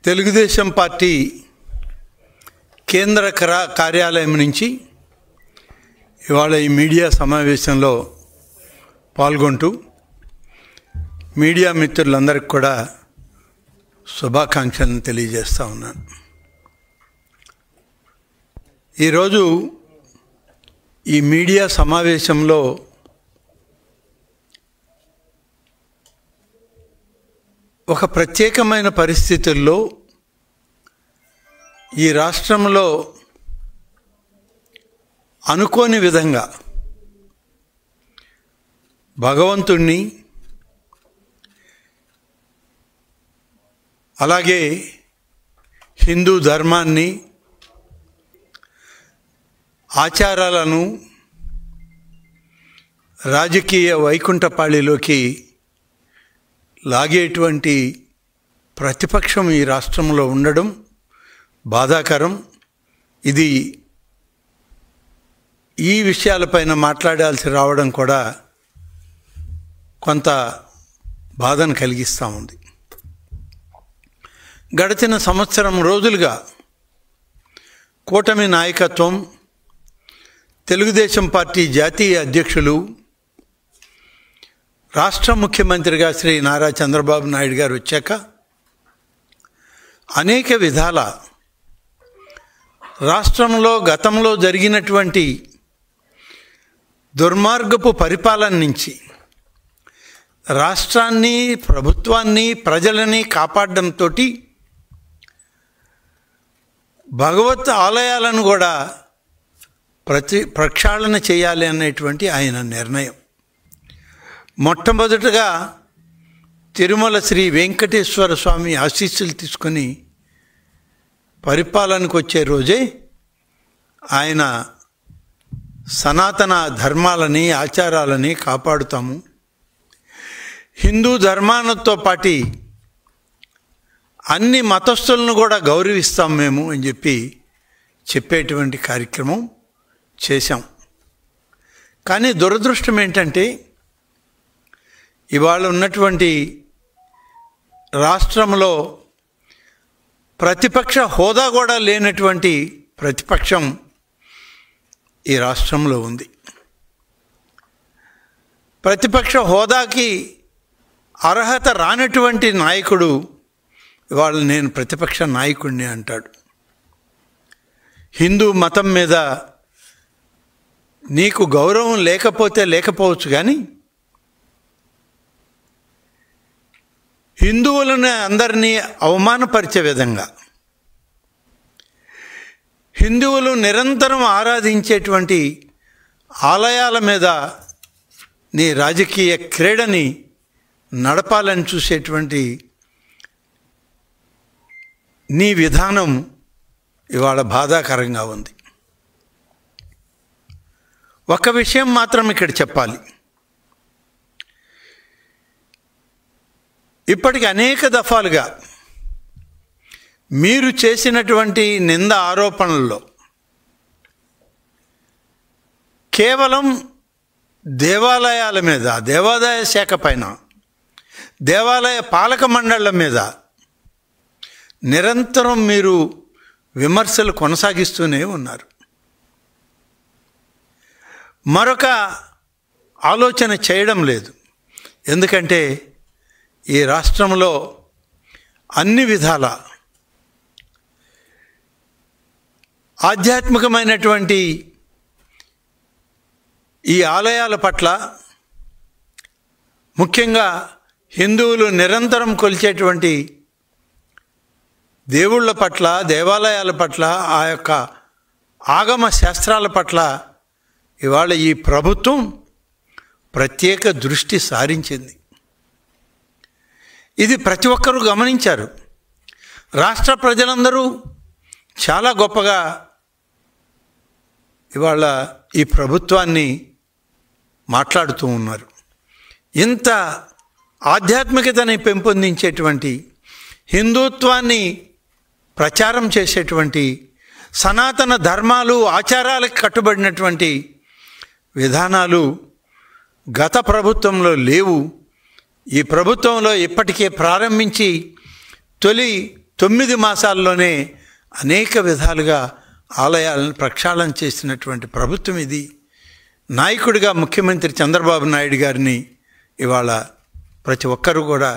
Telugu Desam party కేంద్ర కార్యాలయం నుంచి ఇవాళ ఈ మీడియా సమావేశంలో పాల్గొంటూ మీడియా మిత్రులందరికీ కూడా శుభాకాంక్షలను తెలియజేస్తా ఉన్నాను. ఈరోజు ఈ మీడియా సమావేశంలో ఒక ప్రత్యేకమైన పరిస్థితుల్లో ఈ రాష్ట్రంలో అనుకోని విధంగా భగవంతుణ్ణి అలాగే హిందూ ధర్మాన్ని ఆచారాలను రాజకీయ వైకుంఠపాళిలోకి లాగేటువంటి ప్రతిపక్షం ఈ రాష్ట్రంలో ఉండడం బాధాకరం. ఇది ఈ విషయాలపైన మాట్లాడాల్సి రావడం కూడా కొంత బాధను కలిగిస్తూ ఉంది. గడిచిన సంవత్సరం రోజులుగా కూటమి నాయకత్వం, తెలుగుదేశం పార్టీ జాతీయ అధ్యక్షులు, రాష్ట్ర ముఖ్యమంత్రిగా శ్రీ నారా చంద్రబాబు నాయుడు గారు వచ్చాక అనేక విధాల రాష్ట్రంలో గతంలో జరిగినటువంటి దుర్మార్గపు పరిపాలన నుంచి రాష్ట్రాన్ని, ప్రభుత్వాన్ని, ప్రజలని కాపాడడంతో భగవత్ ఆలయాలను కూడా ప్రక్షాళన చేయాలి అనేటువంటి ఆయన నిర్ణయం. మొట్టమొదటగా తిరుమల శ్రీ వెంకటేశ్వర స్వామి ఆశీస్సులు తీసుకొని పరిపాలనకు వచ్చే రోజే ఆయన సనాతన ధర్మాలని, ఆచారాలని కాపాడుతాము, హిందూ ధర్మాలతో పాటు అన్ని మతస్థులను కూడా గౌరవిస్తాం మేము అని చెప్పేటువంటి కార్యక్రమం చేశాం. కానీ దురదృష్టం ఏంటంటే ఇవాళ ఉన్నటువంటి రాష్ట్రంలో ప్రతిపక్ష హోదా కూడా లేనటువంటి ప్రతిపక్షం ఈ రాష్ట్రంలో ఉంది. ప్రతిపక్ష హోదాకి అర్హత రానటువంటి నాయకుడు ఇవాళ నేను ప్రతిపక్ష నాయకుడిని అంటాడు. హిందూ మతం మీద నీకు గౌరవం లేకపోవచ్చు, కానీ హిందువులను అందరినీ అవమానపరిచే విధంగా, హిందువులు నిరంతరం ఆరాధించేటువంటి ఆలయాల మీద నీ రాజకీయ క్రీడని నడపాలని చూసేటువంటి నీ విధానం ఇవాళ బాధాకరంగా ఉంది. ఒక విషయం మాత్రం ఇక్కడ చెప్పాలి. ఇప్పటికి అనేక దఫాలుగా మీరు చేసినటువంటి నింద ఆరోపణల్లో కేవలం దేవాలయాల మీద, దేవాదాయ శాఖ పైన, దేవాలయ పాలక మండళ్ల మీద నిరంతరం మీరు విమర్శలు కొనసాగిస్తూనే ఉన్నారు. మరొక ఆలోచన చేయడం లేదు. ఎందుకంటే ఈ రాష్ట్రంలో అన్ని విధాల ఆధ్యాత్మికమైనటువంటి ఈ ఆలయాల పట్ల, ముఖ్యంగా హిందువులు నిరంతరం కొలిచేటువంటి దేవుళ్ళ పట్ల, దేవాలయాల పట్ల, ఆ యొక్క ఆగమ శాస్త్రాల పట్ల ఇవాళ ఈ ప్రభుత్వం ప్రత్యేక దృష్టి సారించింది. ఇది ప్రతి ఒక్కరూ గమనించారు. రాష్ట్ర ప్రజలందరూ చాలా గొప్పగా ఇవాళ ఈ ప్రభుత్వాన్ని మాట్లాడుతూ ఉన్నారు. ఇంత ఆధ్యాత్మికతని పెంపొందించేటువంటి, హిందుత్వాన్ని ప్రచారం చేసేటువంటి, సనాతన ధర్మాలు, ఆచారాలకు కట్టుబడినటువంటి విధానాలు గత ప్రభుత్వంలో లేవు. ఈ ప్రభుత్వంలో ఇప్పటికే ప్రారంభించి 9 మాసాల్లోనే అనేక విధాలుగా ఆలయాలను ప్రక్షాళన చేసినటువంటి ప్రభుత్వం ఇది. నాయకుడిగా ముఖ్యమంత్రి చంద్రబాబు నాయుడు గారిని ఇవాళ ప్రతి ఒక్కరూ కూడా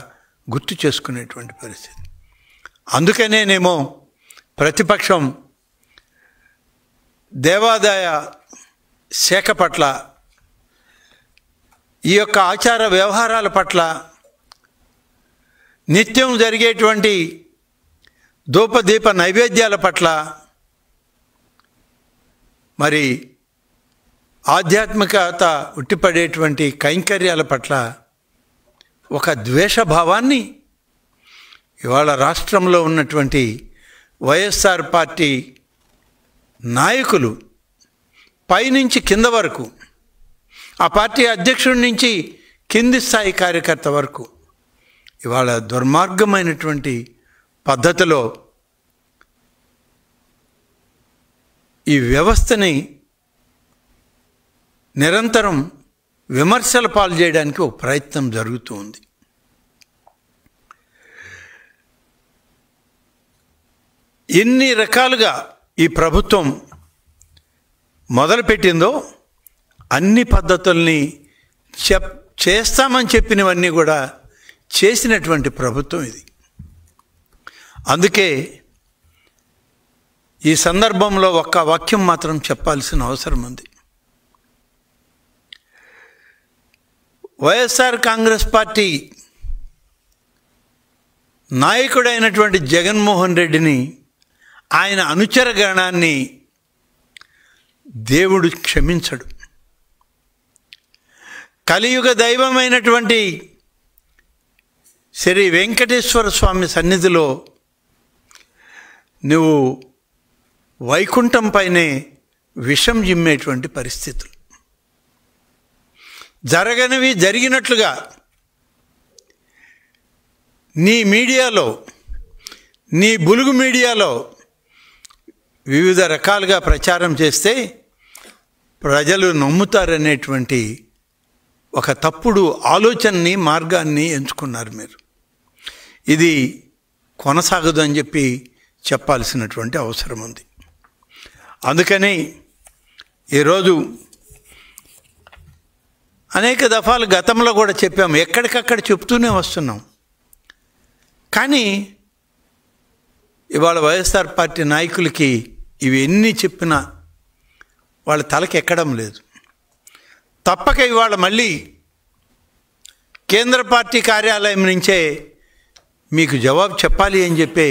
గుర్తు చేసుకునేటువంటి పరిస్థితి. అందుకనేనేమో ప్రతిపక్షం దేవాదాయ శాఖ పట్ల, ఈ యొక్క ఆచార వ్యవహారాల పట్ల, నిత్యం జరిగేటువంటి ధూపదీప నైవేద్యాల పట్ల, మరి ఆధ్యాత్మికత ఉట్టిపడేటువంటి కైంకర్యాల పట్ల ఒక ద్వేషభావాన్ని ఇవాళ రాష్ట్రంలో ఉన్నటువంటి వైఎస్ఆర్ పార్టీ నాయకులు పైనుంచి కింద వరకు, ఆ పార్టీ అధ్యక్షుడి నుంచి కింది స్థాయి కార్యకర్త వరకు ఇవాళ దుర్మార్గమైనటువంటి పద్ధతిలో ఈ వ్యవస్థని నిరంతరం విమర్శల పాలు చేయడానికి ఒక ప్రయత్నం జరుగుతూ ఉంది. ఎన్ని రకాలుగా ఈ ప్రభుత్వం మొదలుపెట్టిందో అన్ని పద్ధతుల్ని చేస్తామని చెప్పినవన్నీ కూడా చేసినటువంటి ప్రభుత్వం ఇది. అందుకే ఈ సందర్భంలో ఒక్క వాక్యం మాత్రం చెప్పాల్సిన అవసరం ఉంది. వైఎస్ఆర్ కాంగ్రెస్ పార్టీ నాయకుడైనటువంటి జగన్మోహన్ రెడ్డిని, ఆయన అనుచర గణాన్ని దేవుడు క్షమించడు. కలియుగ దైవమైనటువంటి శ్రీ వెంకటేశ్వర స్వామి సన్నిధిలో నువ్వు వైకుంఠం పైనే విషం జిమ్మేటువంటి పరిస్థితులు, జరగనివి జరిగినట్లుగా నీ మీడియాలో, నీ బులుగు మీడియాలో వివిధ రకాలుగా ప్రచారం చేస్తే ప్రజలు నమ్ముతారనేటువంటి ఒక తప్పుడు ఆలోచనని, మార్గాన్ని ఎంచుకున్నారు మీరు. ఇది కొనసాగదు అని చెప్పి చెప్పాల్సినటువంటి అవసరం ఉంది. అందుకని ఈరోజు అనేక దఫాలు గతంలో కూడా చెప్పాము, ఎక్కడికక్కడ చెప్తూనే వస్తున్నాం. కానీ ఇవాళ వైఎస్ఆర్ పార్టీ నాయకులకి ఇవి ఎన్ని చెప్పినా వాళ్ళ తలకి ఎక్కడం లేదు. తప్పక ఇవాళ మళ్ళీ కేంద్ర పార్టీ కార్యాలయం నుంచే మీకు జవాబు చెప్పాలి అని చెప్పి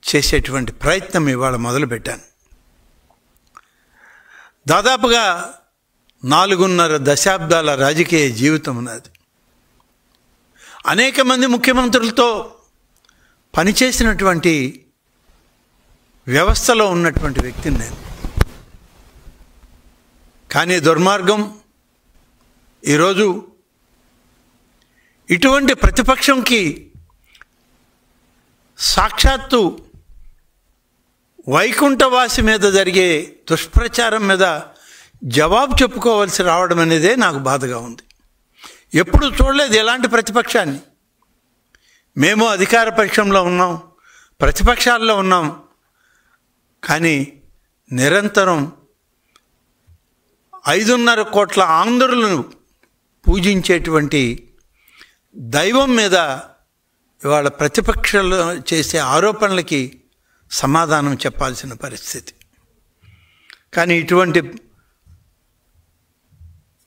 చేసేటువంటి ప్రయత్నం ఇవాళ మొదలుపెట్టాను. దాదాపుగా 4.5 దశాబ్దాల రాజకీయ జీవితం ఉన్నది. అనేక మంది ముఖ్యమంత్రులతో పనిచేసినటువంటి వ్యవస్థలో ఉన్నటువంటి వ్యక్తిని నేను. కానీ దుర్మార్గం ఈరోజు ఇటువంటి ప్రతిపక్షంకి సాక్షాత్తు వైకుంఠవాసి మీద జరిగే దుష్ప్రచారం మీద జవాబు చెప్పుకోవాల్సి రావడం అనేదే నాకు బాధగా ఉంది. ఎప్పుడు చూడలేదు ఎలాంటి ప్రతిపక్షాన్ని. మేము అధికార పక్షంలో ఉన్నాం, ప్రతిపక్షాల్లో ఉన్నాం, కానీ నిరంతరం 5.5 కోట్ల ఆంధ్రులను పూజించేటువంటి దైవం మీద ఇవాళ ప్రతిపక్షాలు చేసే ఆరోపణలకి సమాధానం చెప్పాల్సిన పరిస్థితి. కానీ ఇటువంటి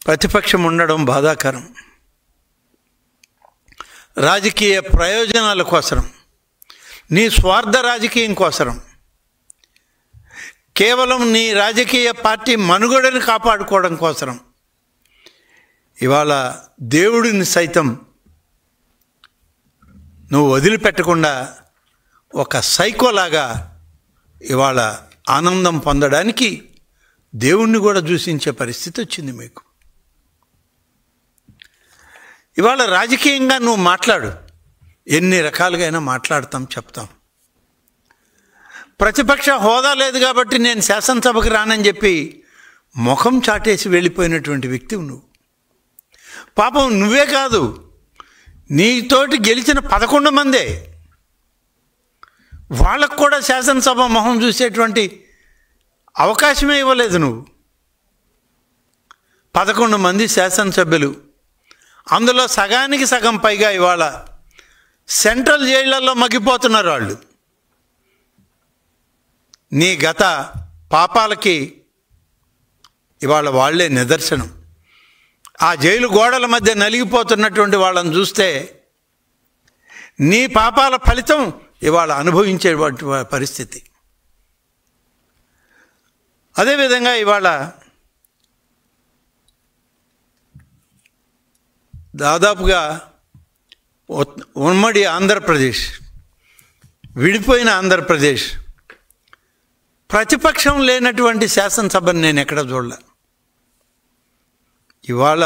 ప్రతిపక్షం ఉండడం బాధాకరం. రాజకీయ ప్రయోజనాల కోసం, నీ స్వార్థ రాజకీయం కోసం, కేవలం నీ రాజకీయ పార్టీ మనుగడను కాపాడుకోవడం కోసం ఇవాళ దేవుడిని సైతం నువ్వు వదిలిపెట్టకుండా ఒక సైకోలాగా ఇవాళ ఆనందం పొందడానికి దేవుణ్ణి కూడా దూషించే పరిస్థితి వచ్చింది మీకు. ఇవాళ రాజకీయంగా నువ్వు మాట్లాడు, ఎన్ని రకాలుగా అయినా మాట్లాడతాం, చెప్తాం. ప్రతిపక్ష హోదా లేదు కాబట్టి నేను శాసనసభకు రానని చెప్పి ముఖం చాటేసి వెళ్ళిపోయినటువంటి వ్యక్తివి నువ్వు. పాపం నువ్వే కాదు, నీతోటి గెలిచిన 11 మందే వాళ్ళకు కూడా శాసనసభ మొహం చూసేటువంటి అవకాశమే ఇవ్వలేదు నువ్వు. 11 మంది శాసనసభ్యులు, అందులో సగానికి సగం పైగా ఇవాళ సెంట్రల్ జైళ్లలో మగ్గిపోతున్నారు వాళ్ళు. నీ గత పాపాలకి ఇవాళ వాళ్లే నిదర్శనం. ఆ జైలు గోడల మధ్య నలిగిపోతున్నటువంటి వాళ్ళని చూస్తే నీ పాపాల ఫలితం ఇవాళ అనుభవించే పరిస్థితి. అదేవిధంగా ఇవాళ దాదాపుగా ఉమ్మడి ఆంధ్రప్రదేశ్, విడిపోయిన ఆంధ్రప్రదేశ్, ప్రతిపక్షం లేనటువంటి శాసనసభను నేను ఎక్కడ చూడలే. ఇవాళ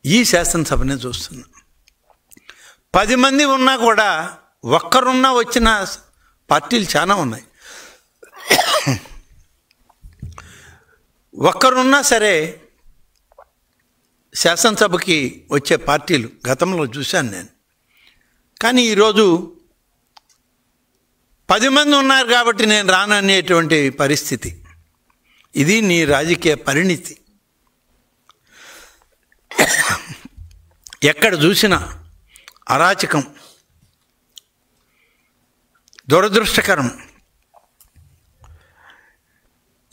ఈ శాసనసభనే చూస్తున్నా. 10 మంది ఉన్నా కూడా ఒక్కరున్నా వచ్చిన పార్టీలు చాలా ఉన్నాయి. ఒక్కరున్నా సరే శాసనసభకి వచ్చే పార్టీలు గతంలో చూశాను నేను. కానీ ఈరోజు 10 మంది ఉన్నారు కాబట్టి నేను రాననేటువంటి పరిస్థితి. ఇది నీ రాజకీయ పరిణితి. ఎక్కడ చూసినా అరాచకం, దురదృష్టకరం.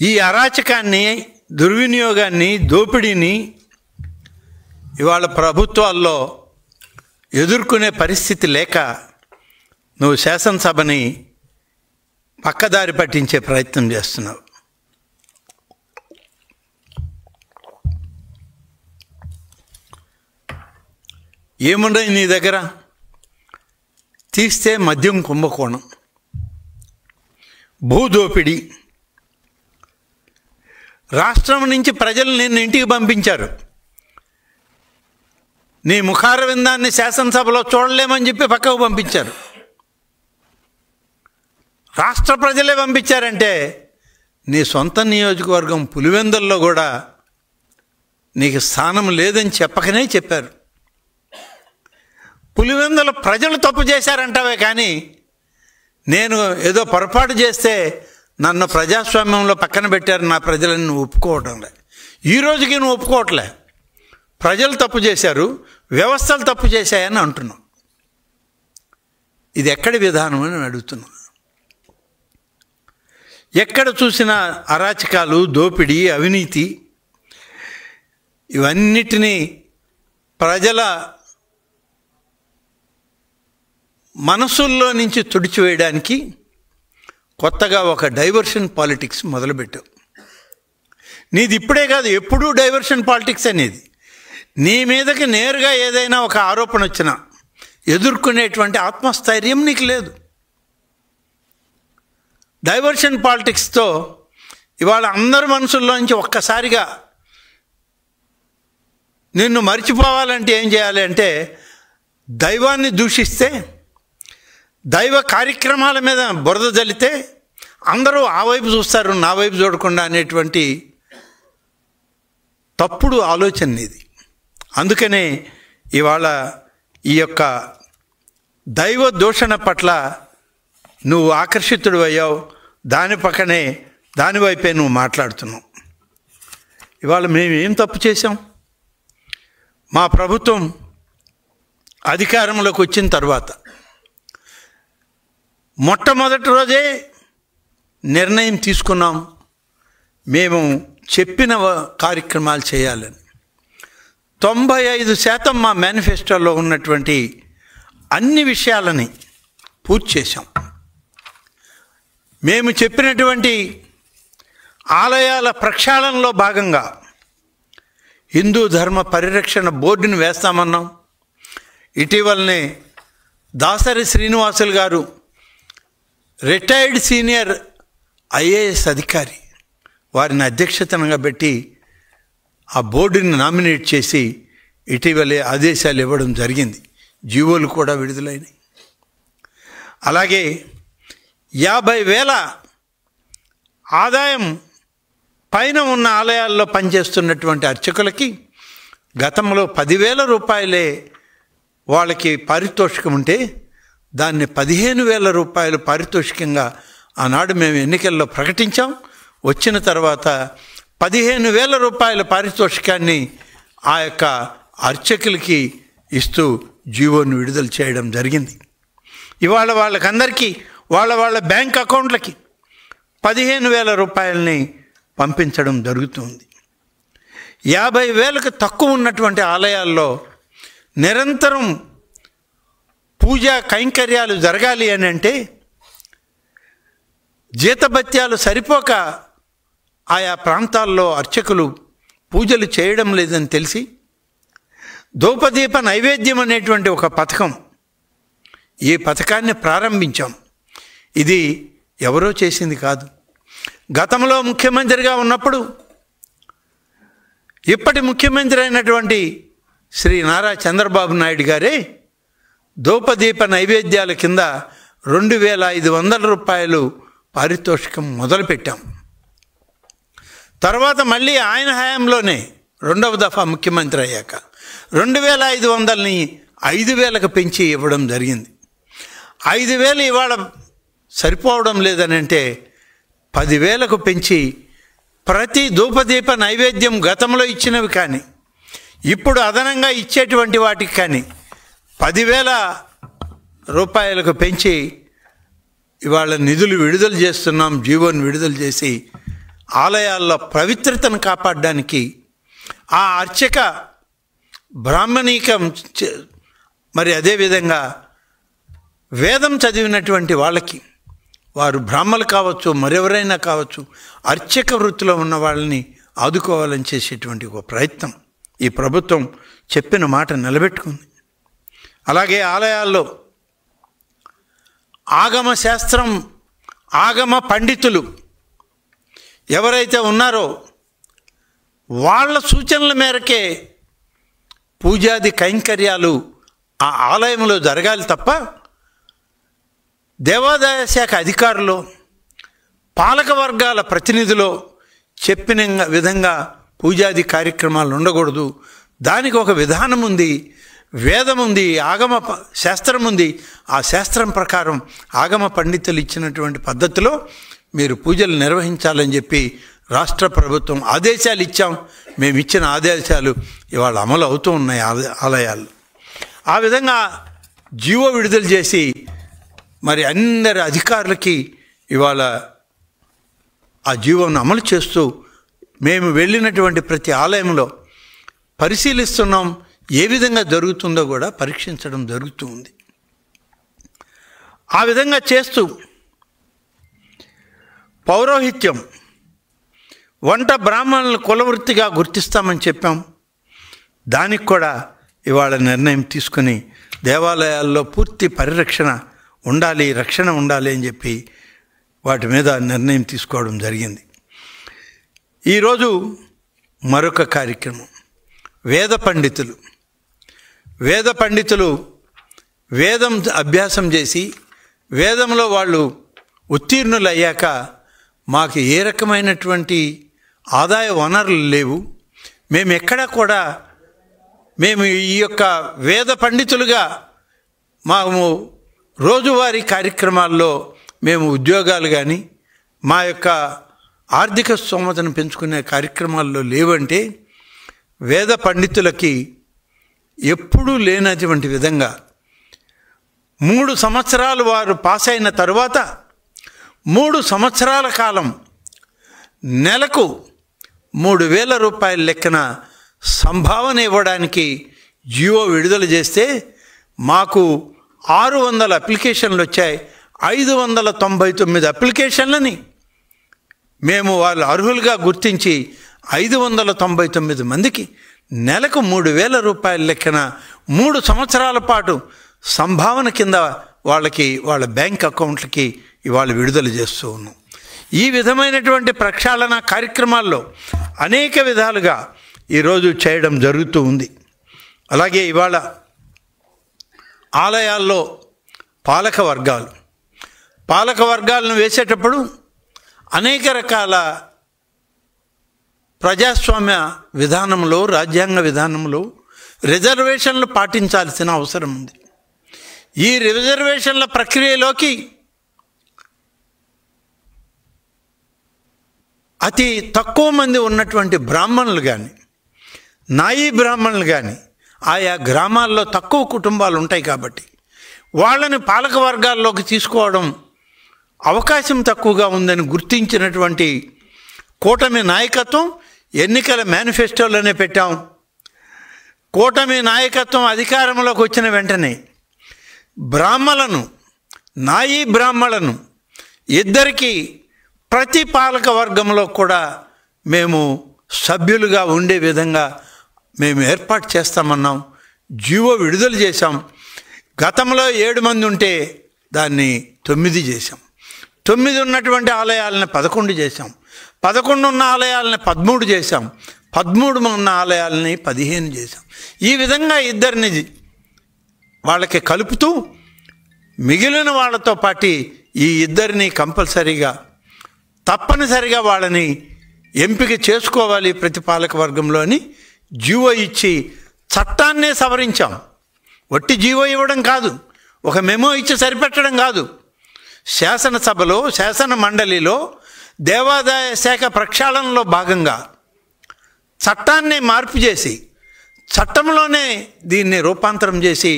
ఈ అరాచకాన్ని, దుర్వినియోగాన్ని, దోపిడీని ఇవాళ ప్రభుత్వాల్లో ఎదుర్కొనే పరిస్థితి లేక నువ్వు శాసనసభని పక్కదారి పట్టించే ప్రయత్నం చేస్తున్నావు. ఏమున్నాయి నీ దగ్గర? తీస్తే మద్యం కుంభకోణం, భూదోపిడి. రాష్ట్రం నుంచి ప్రజలు నిన్ను ఇంటికి పంపించారు. నీ ముఖార విందాన్ని శాసనసభలో చూడలేమని చెప్పి పక్కకు పంపించారు. రాష్ట్ర ప్రజలే పంపించారంటే నీ సొంత నియోజకవర్గం పులివెందుల్లో కూడా నీకు స్థానం లేదని చెప్పకనే చెప్పారు. పులివెందుల ప్రజలు తప్పు చేశారంటావే కానీ నేను ఏదో పొరపాటు చేస్తే నన్ను ప్రజాస్వామ్యంలో పక్కన పెట్టారు నా ప్రజలని నువ్వు ఒప్పుకోవటంలే. ఈ రోజుకి నువ్వు ఒప్పుకోవట్లే. ప్రజలు తప్పు చేశారు, వ్యవస్థలు తప్పు చేశాయని అంటున్నావు. ఇది ఎక్కడి విధానం అని అడుగుతున్నావు. ఎక్కడ చూసినా అరాచకాలు, దోపిడీ, అవినీతి, ఇవన్నిటినీ ప్రజల మనసుల్లో నుంచి తుడిచివేయడానికి కొత్తగా ఒక డైవర్షన్ పాలిటిక్స్ మొదలుపెట్టావు. నీది ఇప్పుడే కాదు, ఎప్పుడూ డైవర్షన్ పాలిటిక్స్ అనేది. నీ మీదకి నేరుగా ఏదైనా ఒక ఆరోపణ వచ్చినా ఎదుర్కొనేటువంటి ఆత్మస్థైర్యం నీకు లేదు. డైవర్షన్ పాలిటిక్స్తో ఇవాళ అందరి మనసుల్లోంచి ఒక్కసారిగా నిన్ను మర్చిపోవాలంటే ఏం చేయాలి అంటే, దైవాన్ని దూషిస్తే, దైవ కార్యక్రమాల మీద బురద జల్లితే అందరూ ఆ వైపు చూస్తారు, నా వైపు చూడకుండా అనేటువంటి తప్పుడు ఆలోచన ఇది. అందుకనే ఇవాళ ఈ యొక్క దైవ దూషణ పట్ల నువ్వు ఆకర్షితుడు అయ్యావు. దాని పక్కనే, దానివైపే నువ్వు మాట్లాడుతున్నావు. ఇవాళ మేము ఏం తప్పు చేశాం? మా ప్రభుత్వం అధికారంలోకి వచ్చిన తర్వాత మొట్టమొదటి రోజే నిర్ణయం తీసుకున్నాం, మేము చెప్పిన కార్యక్రమాలు చేయాలని. 95% మా మేనిఫెస్టోలో ఉన్నటువంటి అన్ని విషయాలని పూర్తి చేశాం. మేము చెప్పినటువంటి ఆలయాల ప్రక్షాళనలో భాగంగా హిందూ ధర్మ పరిరక్షణ బోర్డుని వేస్తామన్నాం. ఇటీవలనే దాసరి శ్రీనివాసులు గారు, రిటైర్డ్ సీనియర్ ఐఏఎస్ అధికారి, వారిని అధ్యక్షతగా పెట్టి ఆ బోర్డుని నామినేట్ చేసి ఇటీవలే ఆదేశాలు ఇవ్వడం జరిగింది. జీవోలు కూడా విడుదలైనవి. అలాగే 50,000 ఆదాయం పైన ఉన్న ఆలయాల్లో పనిచేస్తున్నటువంటి అర్చకులకి గతంలో 10,000 రూపాయలే వాళ్ళకి పారితోషికం ఉంటే దాన్ని 15,000 రూపాయలు పారితోషికంగా ఆనాడు మేము ఎన్నికల్లో ప్రకటించాం. వచ్చిన తర్వాత 15,000 రూపాయల పారితోషికాన్ని ఆ యొక్క అర్చకులకి ఇస్తూ జీవోను విడుదల చేయడం జరిగింది. ఇవాళ వాళ్ళకందరికీ వాళ్ళ బ్యాంక్ అకౌంట్లకి 15,000 రూపాయలని పంపించడం జరుగుతుంది. 50,000కు తక్కువ ఉన్నటువంటి ఆలయాల్లో నిరంతరం పూజా కైంకర్యాలు జరగాలి అని అంటే జీతభత్యాలు సరిపోక ఆయా ప్రాంతాల్లో అర్చకులు పూజలు చేయడం లేదని తెలిసి ధూపదీప నైవేద్యం అనేటువంటి ఒక పథకం, ఈ పథకాన్ని ప్రారంభించాం. ఇది ఎవరో చేసింది కాదు. గతంలో ముఖ్యమంత్రిగా ఉన్నప్పుడు ఇప్పటి ముఖ్యమంత్రి అయినటువంటి శ్రీ నారా చంద్రబాబు నాయుడు గారే ధూపదీప నైవేద్యాల కింద 2,500 రూపాయలు పారితోషికం మొదలుపెట్టాం. తర్వాత మళ్ళీ ఆయన హయాంలోనే రెండవ దఫా ముఖ్యమంత్రి అయ్యాక 2,500ని 5,000కు పెంచి ఇవ్వడం జరిగింది. 5,000 ఇవాళ సరిపోవడం లేదని అంటే 10,000కు పెంచి ప్రతి ధూపదీప నైవేద్యం గతంలో ఇచ్చినవి కానీ ఇప్పుడు అదనంగా ఇచ్చేటువంటి వాటికి కానీ 10,000 రూపాయలకు పెంచి ఇవాళ నిధులు విడుదల చేస్తున్నాం. జీవోను విడుదల చేసి ఆలయాల్లో పవిత్రతను కాపాడడానికి ఆ అర్చక బ్రాహ్మణీకం మరి అదేవిధంగా వేదం చదివినటువంటి వాళ్ళకి, వారు బ్రాహ్మలు కావచ్చు మరెవరైనా కావచ్చు, అర్చక వృత్తిలో ఉన్న వాళ్ళని ఆదుకోవాలని చేసేటువంటి ఒక ప్రయత్నం ఈ ప్రభుత్వం చెప్పిన మాట నిలబెట్టుకుంది. అలాగే ఆలయాల్లో ఆగమ శాస్త్రం, ఆగమ పండితులు ఎవరైతే ఉన్నారో వాళ్ళ సూచనల మేరకే పూజాది కైంకర్యాలు ఆ ఆలయంలో జరగాలి తప్ప దేవాదాయ శాఖ అధికారులు, పాలక వర్గాల ప్రతినిధులు చెప్పిన విధంగా పూజాది కార్యక్రమాలు ఉండకూడదు. దానికి ఒక విధానం ఉంది, వేదం ఉంది, ఆగమ శాస్త్రం ఉంది. ఆ శాస్త్రం ప్రకారం ఆగమ పండితులు ఇచ్చినటువంటి పద్ధతిలో మీరు పూజలు నిర్వహించాలని చెప్పి రాష్ట్ర ప్రభుత్వం ఆదేశాలు ఇచ్చాం. మేము ఇచ్చిన ఆదేశాలు ఇవాళ అమలు అవుతూ ఉన్నాయి ఆలయాలు. ఆ విధంగా జీవో విడుదల చేసి మరి అందరి అధికారులకి ఇవాళ ఆ జీవోను అమలు చేస్తూ మేము వెళ్ళినటువంటి ప్రతి ఆలయంలో పరిశీలిస్తున్నాం. ఏ విధంగా జరుగుతుందో కూడా పరీక్షించడం జరుగుతూ ఉంది. ఆ విధంగా చేస్తూ పౌరోహిత్యం, వంట బ్రాహ్మణులను కులవృత్తిగా గుర్తిస్తామని చెప్పాం. దానికి కూడా ఇవాళ నిర్ణయం తీసుకుని దేవాలయాల్లో పూర్తి పరిరక్షణ ఉండాలి, రక్షణ ఉండాలి అని చెప్పి వాటి మీద నిర్ణయం తీసుకోవడం జరిగింది. ఈరోజు మరొక కార్యక్రమం, వేద పండితులు వేదం అభ్యాసం చేసి వేదంలో వాళ్ళు ఉత్తీర్ణులు అయ్యాక మాకు ఏ రకమైనటువంటి ఆదాయ వనరులు లేవు, మేము ఎక్కడా కూడా మేము ఈ యొక్క వేద పండితులుగా మేము రోజువారీ కార్యక్రమాల్లో మేము ఉద్యోగాలు కానీ మా యొక్క ఆర్థిక స్తోమతను పెంచుకునే కార్యక్రమాల్లో లేవంటే వేద పండితులకి ఎప్పుడూ లేనటువంటి విధంగా 3 సంవత్సరాలు వారు పాస్ అయిన తరువాత 3 సంవత్సరాల కాలం నెలకు 3,000 రూపాయల లెక్కన సంభావన ఇవ్వడానికి జీవో విడుదల చేస్తే మాకు 600 అప్లికేషన్లు వచ్చాయి. 599 అప్లికేషన్లని మేము వాళ్ళు అర్హులుగా గుర్తించి 599 మందికి నెలకు 3,000 రూపాయల లెక్కన 3 సంవత్సరాల పాటు సంభావన కింద వాళ్ళ బ్యాంక్ అకౌంట్లకి ఇవాళ విడుదల చేస్తూ ఉన్నాం. ఈ విధమైనటువంటి ప్రక్షాళన కార్యక్రమాల్లో అనేక విధాలుగా ఈరోజు చేయడం జరుగుతూ ఉంది. అలాగే ఇవాళ ఆలయాల్లో పాలక వర్గాలను వేసేటప్పుడు అనేక రకాల ప్రజాస్వామ్య విధానంలో, రాజ్యాంగ విధానంలో రిజర్వేషన్లు పాటించాల్సిన అవసరం ఉంది. ఈ రిజర్వేషన్ల ప్రక్రియలోకి అతి తక్కువ మంది ఉన్నటువంటి బ్రాహ్మణులు కానీ, నాయీ బ్రాహ్మణులు కానీ ఆయా గ్రామాల్లో తక్కువ కుటుంబాలు ఉంటాయి కాబట్టి వాళ్ళని పాలక వర్గాల్లోకి తీసుకోవడం అవకాశం తక్కువగా ఉందని గుర్తించినటువంటి కూటమి నాయకత్వం ఎన్నికల మేనిఫెస్టోలోనే పెట్టాం. కూటమి నాయకత్వం అధికారంలోకి వచ్చిన వెంటనే బ్రాహ్మణులను, నాయీ బ్రాహ్మణులను ఇద్దరికీ ప్రతి పాలక వర్గంలో కూడా మేము సభ్యులుగా ఉండే విధంగా మేము ఏర్పాటు చేస్తామన్నాం. జీవో విడుదల చేశాం. గతంలో 7 మంది ఉంటే దాన్ని 9 చేశాం. 9 ఉన్నటువంటి ఆలయాలను 11 చేశాం. 11 ఉన్న ఆలయాలని 13 చేశాం. 13 ఉన్న ఆలయాలని 15 చేశాం. ఈ విధంగా ఇద్దరిని వాళ్ళకి కలుపుతూ మిగిలిన వాళ్ళతో పాటు ఈ ఇద్దరిని కంపల్సరీగా తప్పనిసరిగా వాళ్ళని ఎంపిక చేసుకోవాలి ప్రతి పాలక వర్గంలోని జీవో ఇచ్చి చట్టాన్నే సవరించాం. వట్టి జీవో ఇవ్వడం కాదు, ఒక మెమో ఇచ్చి సరిపెట్టడం కాదు. శాసనసభలో, శాసన మండలిలో దేవాదాయ శాఖ ప్రక్షాళనలో భాగంగా చట్టాన్ని మార్పు చేసి చట్టంలోనే దీన్ని రూపాంతరం చేసి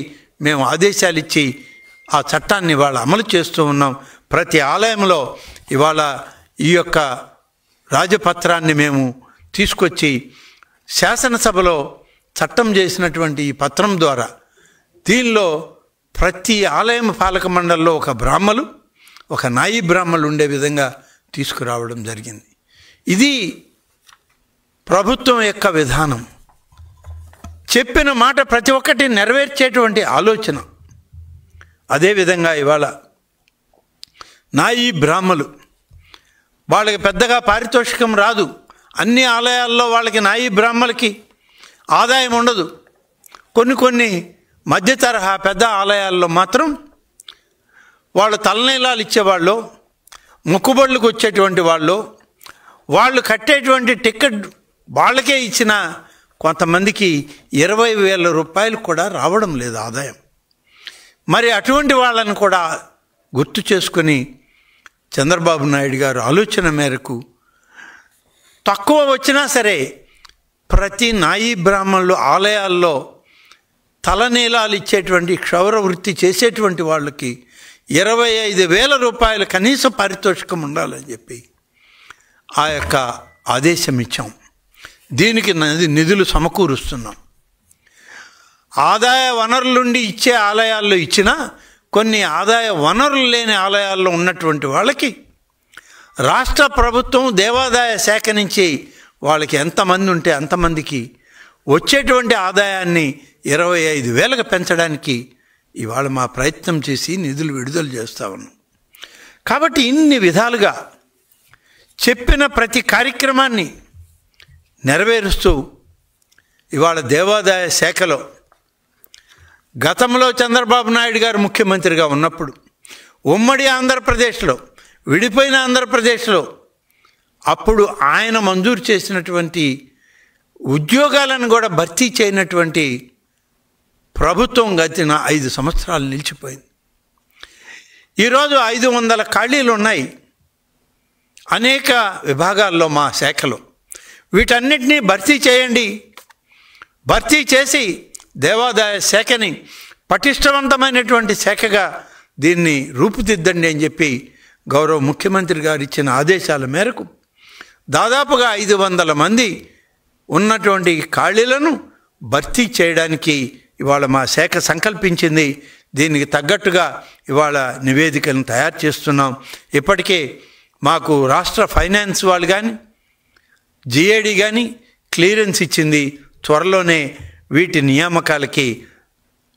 మేము ఆదేశాలు ఇచ్చి ఆ చట్టాన్ని ఇవాళ అమలు చేస్తూ ఉన్నాం. ప్రతి ఆలయంలో ఇవాళ ఈ యొక్క రాజపత్రాన్ని మేము తీసుకొచ్చి శాసనసభలో చట్టం చేసినటువంటి ఈ పత్రం ద్వారా దీనిలో ప్రతి ఆలయం పాలక మండలిలో ఒక బ్రాహ్మలు, ఒక నాయీ బ్రాహ్మలు ఉండే విధంగా తీసుకురావడం జరిగింది. ఇది ప్రభుత్వం యొక్క విధానం. చెప్పిన మాట ప్రతి ఒక్కటి నెరవేర్చేటువంటి ఆలోచన. అదేవిధంగా ఇవాళ నాయీ బ్రాహ్మలు వాళ్ళకి పెద్దగా పారితోషికం రాదు. అన్ని ఆలయాల్లో వాళ్ళకి నాయీ బ్రాహ్మలకి ఆదాయం ఉండదు. కొన్ని మధ్య తరహా పెద్ద ఆలయాల్లో మాత్రం వాళ్ళు తలనీలాలు ఇచ్చేవాళ్ళు, మొక్కుబడులకు వచ్చేటువంటి వాళ్ళు కట్టేటువంటి టికెట్ వాళ్ళకే ఇచ్చిన కొంతమందికి 20,000 రూపాయలు కూడా రావడం లేదు ఆదాయం. మరి అటువంటి వాళ్ళని కూడా గుర్తు చేసుకొని చంద్రబాబు నాయుడు గారు ఆలోచన మేరకు తక్కువ వచ్చినా సరే ప్రతి నాయీ బ్రాహ్మణులు ఆలయాల్లో తలనీలాలు ఇచ్చేటువంటి క్షౌర వృత్తి చేసేటువంటి వాళ్ళకి 25,000 రూపాయలు కనీస పారితోషికం ఉండాలని చెప్పి ఆ యొక్క ఆదేశం ఇచ్చాం. దీనికి నిధులు సమకూరుస్తున్నాం. ఆదాయ వనరులుండి ఇచ్చే ఆలయాల్లో ఇచ్చినా కొన్ని ఆదాయ వనరులు లేని ఆలయాల్లో ఉన్నటువంటి వాళ్ళకి రాష్ట్ర ప్రభుత్వం దేవాదాయ శాఖ నుంచి వాళ్ళకి ఎంతమంది ఉంటే అంతమందికి వచ్చేటువంటి ఆదాయాన్ని 25,000కు పెంచడానికి ఇవాళ మా ప్రయత్నం చేసి నిధులు విడుదల చేస్తా ఉన్నాం. కాబట్టి ఇన్ని విధాలుగా చెప్పిన ప్రతి కార్యక్రమాన్ని నెరవేరుస్తూ ఇవాళ దేవాదాయ శాఖలో గతంలో చంద్రబాబు నాయుడు గారు ముఖ్యమంత్రిగా ఉన్నప్పుడు ఉమ్మడి ఆంధ్రప్రదేశ్లో, విడిపోయిన ఆంధ్రప్రదేశ్లో అప్పుడు ఆయన మంజూరు చేసినటువంటి ఉద్యోగాలను కూడా భర్తీ చేయనటువంటి ప్రభుత్వం గతిన 5 సంవత్సరాలు నిలిచిపోయింది. ఈరోజు 500 ఖాళీలు ఉన్నాయి అనేక విభాగాల్లో మా శాఖలో. వీటన్నిటినీ భర్తీ చేయండి, భర్తీ చేసి దేవాదాయ శాఖని పటిష్టవంతమైనటువంటి శాఖగా దీన్ని రూపుదిద్దండి అని చెప్పి గౌరవ ముఖ్యమంత్రి గారు ఇచ్చిన ఆదేశాల మేరకు దాదాపుగా 500 మంది ఉన్నటువంటి ఖాళీలను భర్తీ చేయడానికి ఇవాళ మా శాఖ సంకల్పించింది. దీనికి తగ్గట్టుగా ఇవాళ నివేదికలను తయారు చేస్తున్నాం. ఇప్పటికే మాకు రాష్ట్ర ఫైనాన్స్ వాళ్ళు కానీ జిఏడి కానీ క్లియరెన్స్ ఇచ్చింది. త్వరలోనే వీటి నియామకాలకి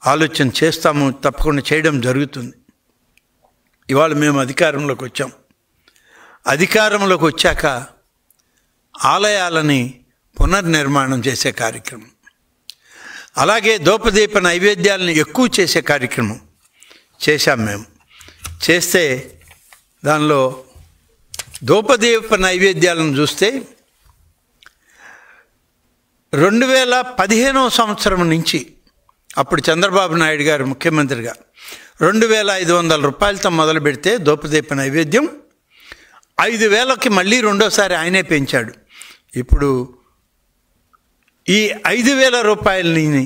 ఆలోచన చేస్తాము, తప్పకుండా చేయడం జరుగుతుంది. ఇవాళ మేము అధికారంలోకి వచ్చాం. అధికారంలోకి వచ్చాక ఆలయాలని పునర్నిర్మాణం చేసే కార్యక్రమం, అలాగే ధూపదీప నైవేద్యాలను ఎక్కువ చేసే కార్యక్రమం చేశాం. మేము చేస్తే దానిలో ధూపదీప నైవేద్యాలను చూస్తే 2015వ సంవత్సరం నుంచి అప్పుడు చంద్రబాబు నాయుడు గారు ముఖ్యమంత్రిగా 2,500 రూపాయలతో మొదలు పెడితే దోపదీప నైవేద్యం 5,000కి మళ్ళీ రెండోసారి ఆయనే పెంచాడు. ఇప్పుడు ఈ 5,000 రూపాయలని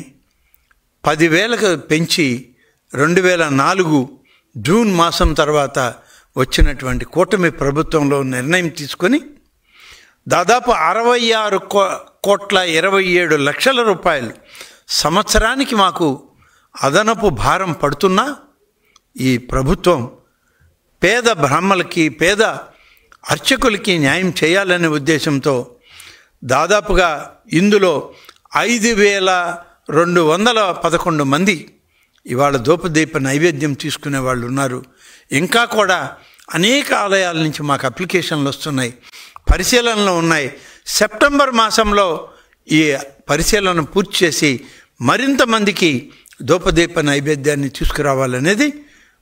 10,000కు పెంచి 2004 జూన్ మాసం తర్వాత వచ్చినటువంటి కూటమి ప్రభుత్వంలో నిర్ణయం తీసుకొని దాదాపు 66,27,00,000 రూపాయలు సంవత్సరానికి మాకు అదనపు భారం పడుతున్నా ఈ ప్రభుత్వం పేద బ్రాహ్మణులకి పేద అర్చకులకి న్యాయం చేయాలనే ఉద్దేశంతో దాదాపుగా ఇందులో 5,211 మంది ఇవాళ దోపదీప నైవేద్యం తీసుకునే వాళ్ళు ఉన్నారు. ఇంకా కూడా అనేక ఆలయాల నుంచి మాకు అప్లికేషన్లు వస్తున్నాయి, పరిశీలనలు ఉన్నాయి. సెప్టెంబర్ మాసంలో ఈ పరిశీలన పూర్తి చేసి మరింత మందికి దోపదీప నైవేద్యాన్ని తీసుకురావాలనేది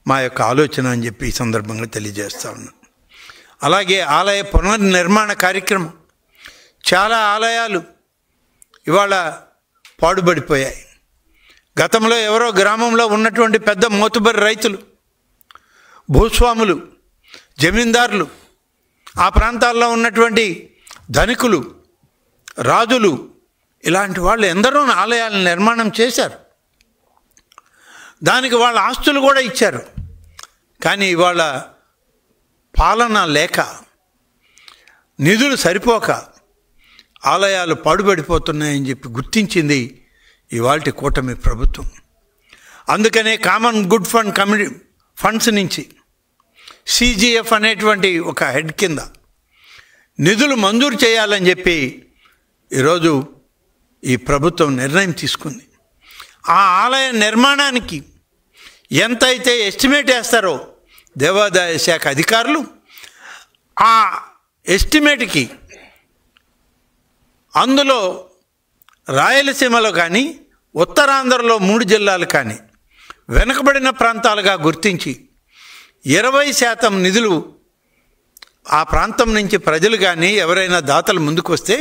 మా యొక్క ఆలోచన అని చెప్పి ఈ సందర్భంగా తెలియజేస్తా ఉన్నాను. అలాగే ఆలయ పునర్నిర్మాణ కార్యక్రమం, చాలా ఆలయాలు ఇవాళ పాడుబడిపోయాయి. గతంలో ఎవరో గ్రామంలో ఉన్నటువంటి పెద్ద మోతుబరి రైతులు, భూస్వాములు, జమీందారులు, ఆ ప్రాంతాల్లో ఉన్నటువంటి ధనికులు, రాజులు, ఇలాంటి వాళ్ళు ఎందరో ఆలయాలను నిర్మాణం చేశారు. దానికి వాళ్ళ ఆస్తులు కూడా ఇచ్చారు. కానీ ఇవాళ పాలన లేక, నిధులు సరిపోక ఆలయాలు పాడుబడిపోతున్నాయని చెప్పి గుర్తించింది ఇవాల్టి కూటమి ప్రభుత్వం. అందుకనే కామన్ గుడ్ ఫండ్ ఫండ్స్ నుంచి CGF అనేటువంటి ఒక హెడ్ కింద నిధులు మంజూరు చేయాలని చెప్పి ఈరోజు ఈ ప్రభుత్వం నిర్ణయం తీసుకుంది. ఆ ఆలయ నిర్మాణానికి ఎంతైతే ఎస్టిమేట్ వేస్తారో దేవాదాయ శాఖ అధికారులు, ఆ ఎస్టిమేట్కి అందులో రాయలసీమలో కానీ ఉత్తరాంధ్రలో 3 జిల్లాలు కానీ వెనుకబడిన ప్రాంతాలుగా గుర్తించి 20% నిధులు ఆ ప్రాంతం నుంచి ప్రజలు కానీ ఎవరైనా దాతలు ముందుకు వస్తే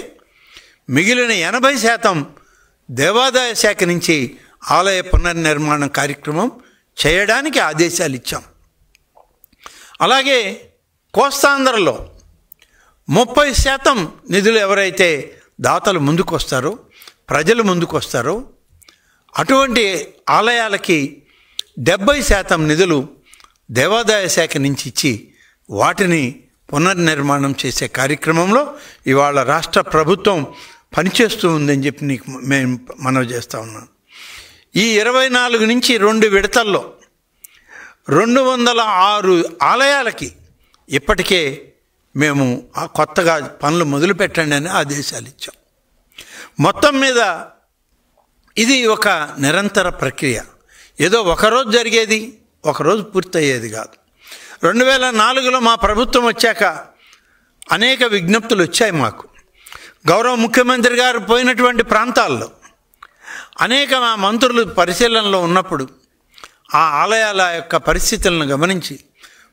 మిగిలిన 80% దేవాదాయ శాఖ నుంచి ఆలయ పునర్నిర్మాణ కార్యక్రమం చేయడానికి ఆదేశాలు ఇచ్చాం. అలాగే కోస్తాంధ్రలో 30% నిధులు ఎవరైతే దాతలు ముందుకు వస్తారో, ప్రజలు ముందుకు వస్తారో అటువంటి ఆలయాలకి 70% నిధులు దేవాదాయ శాఖ నుంచి ఇచ్చి వాటిని పునర్నిర్మాణం చేసే కార్యక్రమంలో ఇవాళ రాష్ట్ర ప్రభుత్వం పనిచేస్తూ ఉందని చెప్పి నీకు మేము మనవి చేస్తూ ఉన్నాను. ఈ 24 నుంచి 2 విడతల్లో 206 ఆలయాలకి ఇప్పటికే మేము కొత్తగా పనులు మొదలు పెట్టండి అని ఆదేశాలు ఇచ్చాం. మొత్తం మీద ఇది ఒక నిరంతర ప్రక్రియ. ఏదో ఒకరోజు జరిగేది, ఒకరోజు పూర్తయ్యేది కాదు. 2004లో మా ప్రభుత్వం వచ్చాక అనేక విజ్ఞప్తులు వచ్చాయి మాకు. గౌరవ ముఖ్యమంత్రి గారు పోయినటువంటి ప్రాంతాల్లో అనేక మా మంత్రులు పరిశీలనలో ఉన్నప్పుడు ఆ ఆలయాల యొక్క పరిస్థితులను గమనించి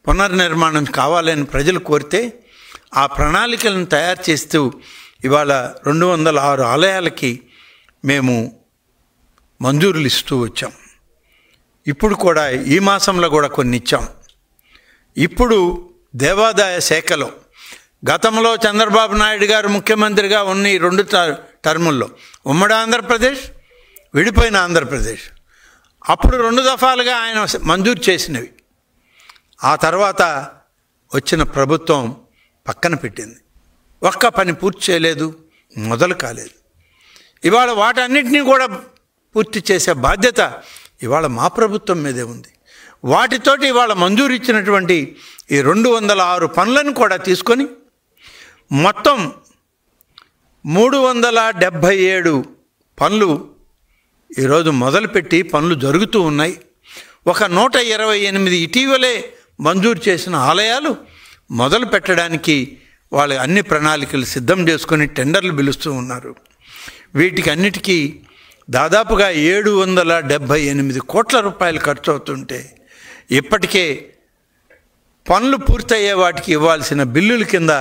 పునర్నిర్మాణం కావాలని ప్రజలు కోరితే ఆ ప్రణాళికలను తయారు చేస్తూ ఇవాళ 206 ఆలయాలకి మేము మంజూరులు ఇస్తూ వచ్చాం. ఇప్పుడు కూడా ఈ మాసంలో కూడా కొన్ని ఇచ్చాం. ఇప్పుడు దేవాదాయ శాఖలో గతంలో చంద్రబాబు నాయుడు గారు ముఖ్యమంత్రిగా ఉన్న ఈ 2 టర్ముల్లో ఉమ్మడి ఆంధ్రప్రదేశ్, విడిపోయిన ఆంధ్రప్రదేశ్ అప్పుడు 2 దఫాలుగా ఆయన మంజూరు చేసినవి ఆ తర్వాత వచ్చిన ప్రభుత్వం పక్కన పెట్టింది. ఒక్క పని పూర్తి చేయలేదు, మొదలు కాలేదు. ఇవాళ వాటన్నిటినీ కూడా పూర్తి చేసే బాధ్యత ఇవాళ మా ప్రభుత్వం మీదే ఉంది. వాటితోటి ఇవాళ మంజూరు ఇచ్చినటువంటి ఈ 206 పనులను కూడా తీసుకొని మొత్తం 377 పనులు ఈరోజు మొదలుపెట్టి పనులు జరుగుతూ ఉన్నాయి. ఒక 128 ఇటీవలే మంజూరు చేసిన ఆలయాలు మొదలు పెట్టడానికి వాళ్ళు అన్ని ప్రణాళికలు సిద్ధం చేసుకొని టెండర్లు పిలుస్తూ ఉన్నారు. వీటికి అన్నిటికీ దాదాపుగా 778 కోట్ల రూపాయలు ఖర్చు అవుతుంటే ఇప్పటికే పనులు పూర్తయ్యే వాటికి ఇవ్వాల్సిన బిల్లుల కింద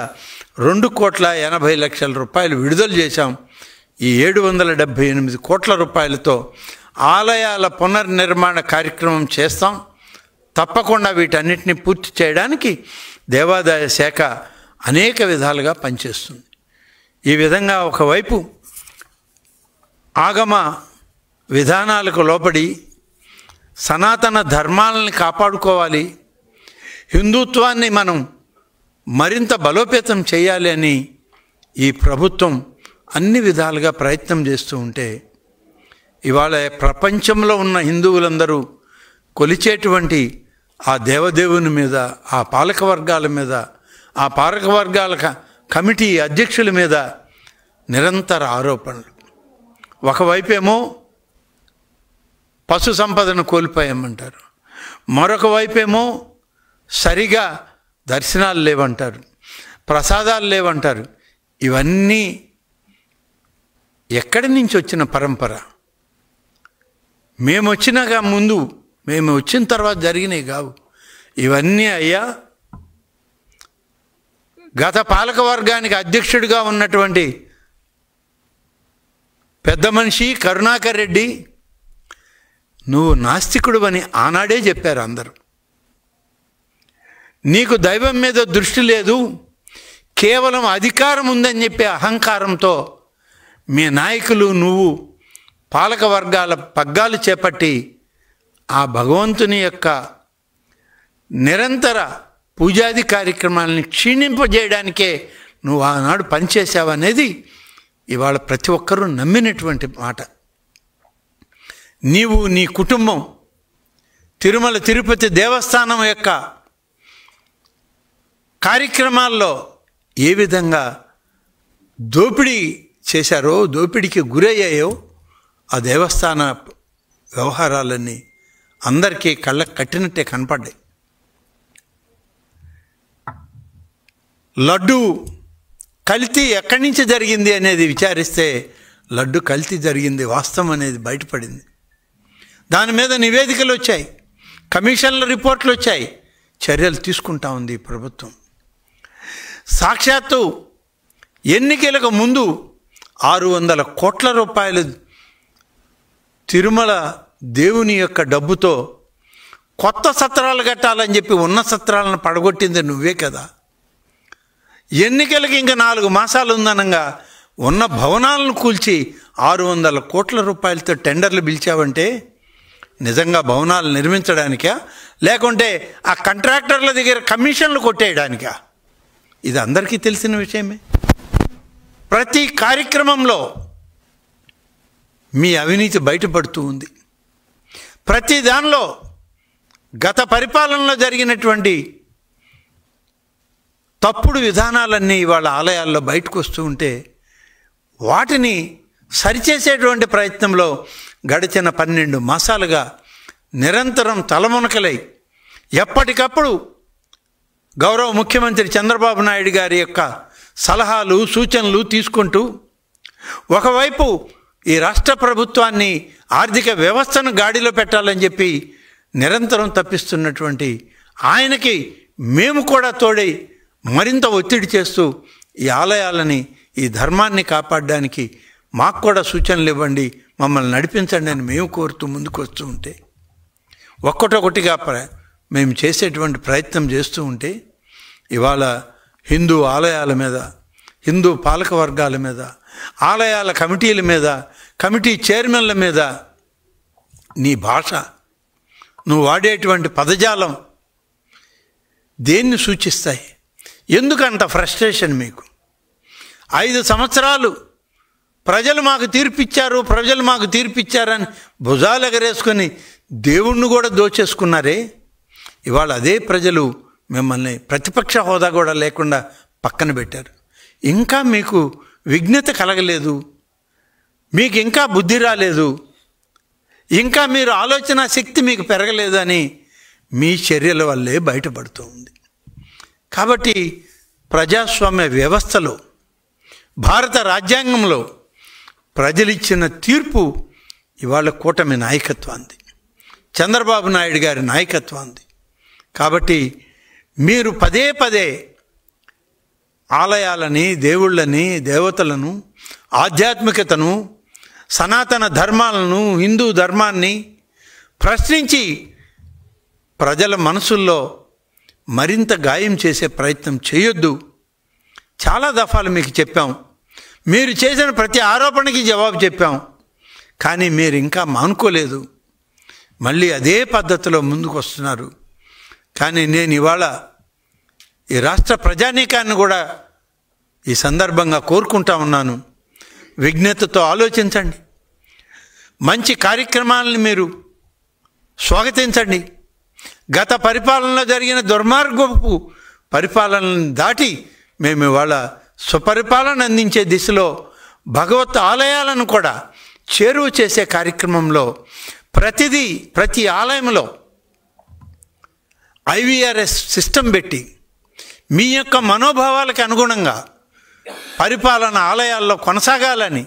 2,80,00,000 రూపాయలు విడుదల చేశాం. ఈ 778 కోట్ల రూపాయలతో ఆలయాల పునర్నిర్మాణ కార్యక్రమం చేస్తాం. తప్పకుండా వీటన్నిటిని పూర్తి చేయడానికి దేవాదాయ శాఖ అనేక విధాలుగా పనిచేస్తుంది. ఈ విధంగా ఒకవైపు ఆగమ విధానాలకు లోబడి సనాతన ధర్మాలని కాపాడుకోవాలి, హిందుత్వాన్ని మనం మరింత బలోపేతం చేయాలి అని ఈ ప్రభుత్వం అన్ని విధాలుగా ప్రయత్నం చేస్తూ ఉంటే, ఇవాళ ప్రపంచంలో ఉన్న హిందువులందరూ కొలిచేటువంటి ఆ దేవదేవుని మీద, ఆ పాలక వర్గాల మీద, ఆ పాలక వర్గాల కమిటీ అధ్యక్షుల మీద నిరంతర ఆరోపణలు. ఒకవైపేమో పశు సంపదను కోల్పోయామంటారు, మరొక వైపేమో సరిగా దర్శనాలు లేవంటారు, ప్రసాదాలు లేవంటారు. ఇవన్నీ ఎక్కడి నుంచి వచ్చిన పరంపర? మేము వచ్చిన తర్వాత జరిగినాయి కావు ఇవన్నీ. అయ్యా, గత పాలక వర్గానికి అధ్యక్షుడిగా ఉన్నటువంటి పెద్ద మనిషి కరుణాకర్ రెడ్డి, నువ్వు నాస్తికుడు అని ఆనాడే చెప్పారు అందరూ. నీకు దైవం మీద దృష్టి లేదు, కేవలం అధికారం ఉందని చెప్పే అహంకారంతో మీ నాయకులు నువ్వు పాలక వర్గాల పగ్గాలు చేపట్టి ఆ భగవంతుని యొక్క నిరంతర పూజాది కార్యక్రమాలని క్షీణింపజేయడానికే నువ్వు ఆనాడు పనిచేసావనేది ఇవాళ ప్రతి ఒక్కరూ నమ్మినటువంటి మాట. నీవు నీ కుటుంబం తిరుమల తిరుపతి దేవస్థానం యొక్క కార్యక్రమాల్లో ఏ విధంగా దోపిడీ చేశారో, దోపిడీకి గురయ్యాయో ఆ దేవస్థాన వ్యవహారాలన్నీ అందరికీ కళ్ళకు కట్టినట్టే కనపడ్డాయి. లడ్డు కల్తీ ఎక్కడి నుంచి జరిగింది అనేది విచారిస్తే లడ్డు కల్తీ జరిగింది వాస్తవం అనేది బయటపడింది. దాని మీద నివేదికలు వచ్చాయి, కమిషన్ల రిపోర్ట్లు వచ్చాయి, చర్యలు తీసుకుంటా ఉంది ప్రభుత్వం. సాక్షాత్తు ఎన్నికలకు ముందు 600 కోట్ల రూపాయలు తిరుమల దేవుని యొక్క డబ్బుతో కొత్త సత్రాలు కట్టాలని చెప్పి ఉన్న సత్రాలను పడగొట్టింది నువ్వే కదా. ఎన్నికలకి ఇంకా 4 మాసాలు ఉందనగా ఉన్న భవనాలను కూల్చి 600 కోట్ల రూపాయలతో టెండర్లు పిలిచావంటే నిజంగా భవనాలు నిర్మించడానికా, లేకుంటే ఆ కాంట్రాక్టర్ల దగ్గర కమిషన్లు కొట్టేయడానికా? ఇది అందరికీ తెలిసిన విషయమే. ప్రతి కార్యక్రమంలో మీ అవినీతి బయటపడుతూ ఉంది. ప్రతి దానిలో గత పరిపాలనలో జరిగినటువంటి తప్పుడు విధానాలన్నీ ఇవాళ ఆలయాల్లో బయటకు వస్తూ ఉంటే వాటిని సరిచేసేటువంటి ప్రయత్నంలో గడిచిన 12 మాసాలుగా నిరంతరం తలమునకలై ఎప్పటికప్పుడు గౌరవ ముఖ్యమంత్రి చంద్రబాబు నాయుడు గారి యొక్క సలహాలు సూచనలు తీసుకుంటూ ఒకవైపు ఈ రాష్ట్ర ప్రభుత్వాన్ని ఆర్థిక వ్యవస్థను గాడిలో పెట్టాలని చెప్పి నిరంతరం తప్పిస్తున్నటువంటి ఆయనకి మేము కూడా తోడై మరింత ఒత్తిడి చేస్తూ ఈ ఆలయాలని, ఈ ధర్మాన్ని కాపాడడానికి మాకు కూడా సూచనలు ఇవ్వండి, మమ్మల్ని నడిపించండి అని మేము కోరుతూ ముందుకు వస్తూ ఉంటే, ఒక్కటొకటిగా మేము చేసేటువంటి ప్రయత్నం చేస్తూ ఉంటే ఇవాళ హిందూ ఆలయాల మీద, హిందూ పాలక వర్గాల మీద, ఆలయాల కమిటీల మీద, కమిటీ చైర్మన్ల మీద నీ భాష, నువ్వు వాడేటువంటి పదజాలం దేన్ని సూచిస్తాయి? ఎందుకంత ఫ్రస్ట్రేషన్ మీకు? 5 సంవత్సరాలు ప్రజలు మాకు తీర్పిచ్చారని భుజాలు ఎగరేసుకొని దేవుణ్ణి కూడా దోచేసుకున్నారే. ఇవాళ అదే ప్రజలు మిమ్మల్ని ప్రతిపక్ష హోదా కూడా లేకుండా పక్కన పెట్టారు. ఇంకా మీకు విఘ్నత కలగలేదు, మీకు ఇంకా బుద్ధి రాలేదు, ఇంకా మీరు ఆలోచన శక్తి మీకు పెరగలేదు అని మీ చర్యల వల్లే బయటపడుతూ ఉంది. కాబట్టి ప్రజాస్వామ్య వ్యవస్థలో, భారత రాజ్యాంగంలో ప్రజలిచ్చిన తీర్పు ఇవాళ కూటమి నాయకత్వాన్ని, చంద్రబాబు నాయుడు గారి నాయకత్వాన్ని. కాబట్టి మీరు పదే ఆలయాలని, దేవుళ్ళని, దేవతలను, ఆధ్యాత్మికతను, సనాతన ధర్మాలను, హిందూ ధర్మాన్ని ప్రశ్నించి ప్రజల మనసుల్లో మరింత గాయం చేసే ప్రయత్నం చేయొద్దు. చాలా దఫాలు మీకు చెప్పాం, మీరు చేసిన ప్రతి ఆరోపణకి జవాబు చెప్పాం, కానీ మీరు ఇంకా మానుకోలేదు, మళ్ళీ అదే పద్ధతిలో ముందుకు వస్తున్నారు. కానీ నేను ఇవాళ ఈ రాష్ట్ర ప్రజానీకాన్ని కూడా ఈ సందర్భంగా కోరుకుంటా ఉన్నాను, విజ్ఞతతో ఆలోచించండి, మంచి కార్యక్రమాలను మీరు స్వాగతించండి. గత పరిపాలనలో జరిగిన దుర్మార్గపు పరిపాలనను దాటి మేము ఇవాళ సుపరిపాలన అందించే దిశలో భగవత్ ఆలయాలను కూడా చేరువ చేసే కార్యక్రమంలో ప్రతి ఆలయంలో IVRS సిస్టమ్ పెట్టి మీ యొక్క మనోభావాలకు అనుగుణంగా పరిపాలన ఆలయాల్లో కొనసాగాలని,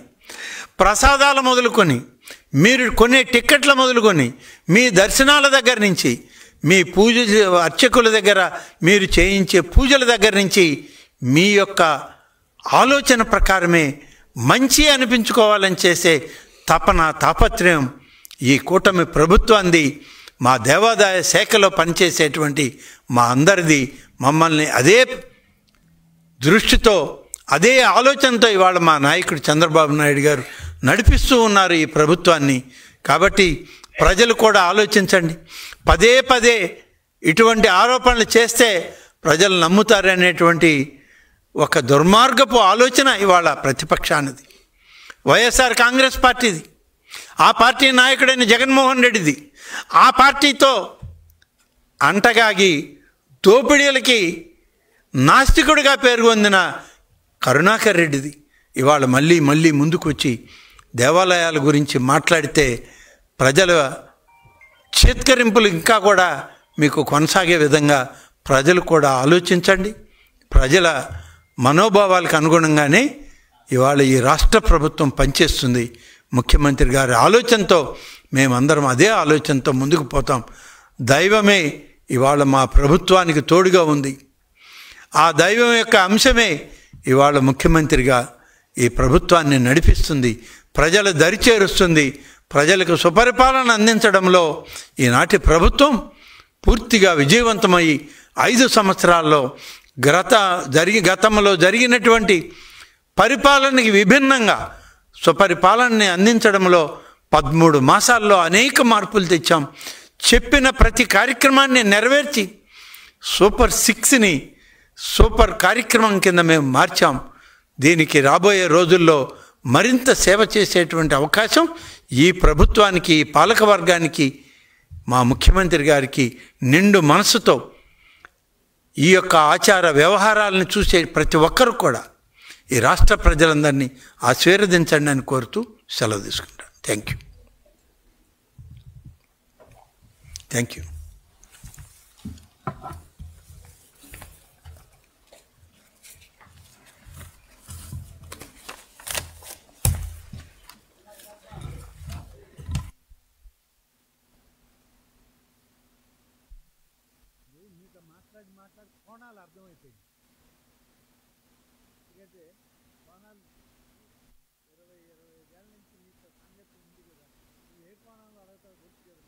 ప్రసాదాలు మొదలుకొని, మీరు కొనే టిక్కెట్ల మొదలుకొని, మీ దర్శనాల దగ్గర నుంచి, మీ పూజ అర్చకుల దగ్గర మీరు చేయించే పూజల దగ్గర నుంచి మీ యొక్క ఆలోచన ప్రకారమే మంచి అనిపించుకోవాలని చేసే తాపత్రయం ఈ కూటమి ప్రభుత్వాన్ని, మా దేవాదాయ శాఖలో పనిచేసేటువంటి మా అందరిది. మమ్మల్ని అదే దృష్టితో, అదే ఆలోచనతో ఇవాళ మా నాయకుడు చంద్రబాబు నాయుడు గారు నడిపిస్తూ ఉన్నారు ఈ ప్రభుత్వాన్ని. కాబట్టి ప్రజలు కూడా ఆలోచించండి. పదే ఇటువంటి ఆరోపణలు చేస్తే ప్రజలు నమ్ముతారనేటువంటి ఒక దుర్మార్గపు ఆలోచన ఇవాళ ప్రతిపక్షానిది, వైఎస్ఆర్ కాంగ్రెస్ పార్టీది, ఆ పార్టీ నాయకుడైన జగన్మోహన్ రెడ్డిది, ఆ పార్టీతో అంటగాగి దోపిడీలకి నాస్తికుడిగా పేరు పొందిన కరుణాకర్ రెడ్డిది. ఇవాళ మళ్ళీ ముందుకు వచ్చి దేవాలయాల గురించి మాట్లాడితే ప్రజల చేత్కరింపులు ఇంకా కూడా మీకు కొనసాగే విధంగా ప్రజలు కూడా ఆలోచించండి. ప్రజల మనోభావాలకు అనుగుణంగానే ఇవాళ ఈ రాష్ట్ర ప్రభుత్వం పనిచేస్తుంది. ముఖ్యమంత్రి గారి ఆలోచనతో మేమందరం అదే ఆలోచనతో ముందుకు పోతాం. దైవమే ఇవాళ మా ప్రభుత్వానికి తోడుగా ఉంది. ఆ దైవం యొక్క అంశమే ఇవాళ ముఖ్యమంత్రిగా ఈ ప్రభుత్వాన్ని నడిపిస్తుంది, ప్రజల దరి చేరుస్తుంది. ప్రజలకు సుపరిపాలన అందించడంలో ఈనాటి ప్రభుత్వం పూర్తిగా విజయవంతమై 5 సంవత్సరాల్లో గతంలో జరిగినటువంటి పరిపాలనకి విభిన్నంగా సుపరిపాలనని అందించడంలో 13 మాసాల్లో అనేక మార్పులు తెచ్చాం. చెప్పిన ప్రతి కార్యక్రమాన్ని నెరవేర్చి సూపర్ 6ని సూపర్ కార్యక్రమం కింద మేము మార్చాం. దీనికి రాబోయే రోజుల్లో మరింత సేవ చేసేటువంటి అవకాశం ఈ ప్రభుత్వానికి, ఈ పాలకవర్గానికి, మా ముఖ్యమంత్రి గారికి నిండు మనసుతో ఈ యొక్క ఆచార వ్యవహారాలను చూసే ప్రతి ఒక్కరు కూడా ఈ రాష్ట్ర ప్రజలందరినీ ఆశీర్వదించండి అని కోరుతూ సెలవు తీసుకుంటాను. Thank you. మాట్లాడి కోణాలు అర్థమైపోయింది. ఎందుకంటే కోణాలు 20-25 ఏళ్ళ నుంచి నీకు సంగతి ఉంది కదా, నువ్వు ఏ కోణంలో అడుగుతావు తెలుసు కదా.